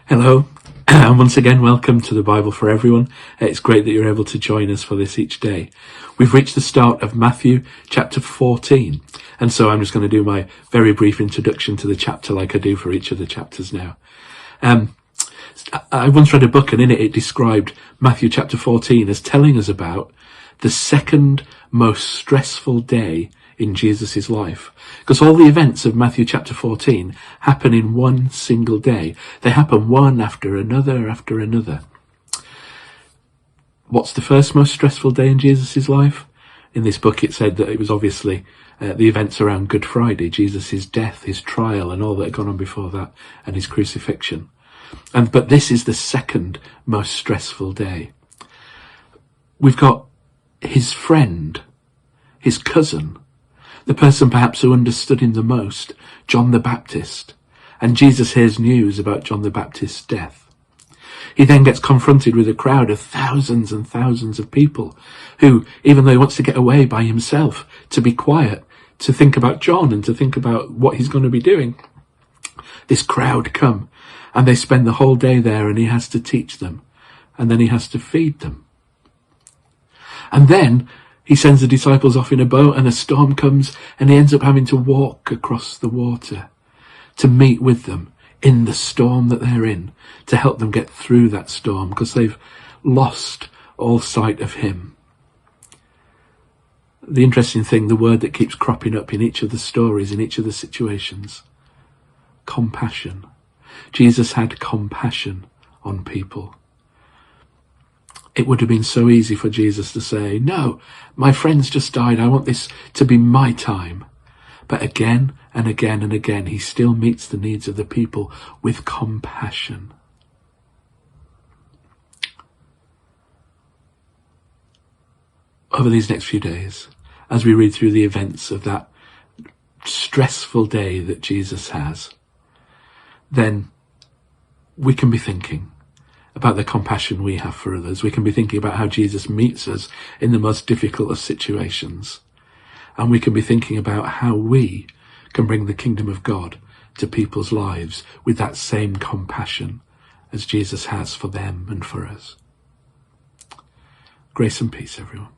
Hello, and once again, welcome to the Bible for Everyone. It's great that you're able to join us for this each day. We've reached the start of Matthew chapter 14, and so I'm just going to do my very brief introduction to the chapter like I do for each of the chapters now. I once read a book, and in it described Matthew chapter 14 as telling us about the second most stressful day in Jesus' life. Because all the events of Matthew chapter 14 happen in one single day. They happen one after another after another. What's the first most stressful day in Jesus' life? In this book it said that it was obviously the events around Good Friday, Jesus' death, his trial and all that had gone on before that, and his crucifixion. But this is the second most stressful day. We've got his friend, his cousin, the person perhaps who understood him the most, John the Baptist, and Jesus hears news about John the Baptist's death. He then gets confronted with a crowd of thousands and thousands of people who, even though he wants to get away by himself, to be quiet, to think about John and to think about what he's going to be doing, this crowd come and they spend the whole day there, and he has to teach them, and then he has to feed them. And then he sends the disciples off in a boat, and a storm comes, and he ends up having to walk across the water to meet with them in the storm that they're in, to help them get through that storm, because they've lost all sight of him. The interesting thing, the word that keeps cropping up in each of the stories, in each of the situations, compassion. Jesus had compassion on people. It would have been so easy for Jesus to say, no, my friend's just died, I want this to be my time. But again and again and again, he still meets the needs of the people with compassion. Over these next few days, as we read through the events of that stressful day that Jesus has, then we can be thinking about the compassion we have for others. We can be thinking about how Jesus meets us in the most difficult of situations. And we can be thinking about how we can bring the kingdom of God to people's lives with that same compassion as Jesus has for them and for us. Grace and peace, everyone.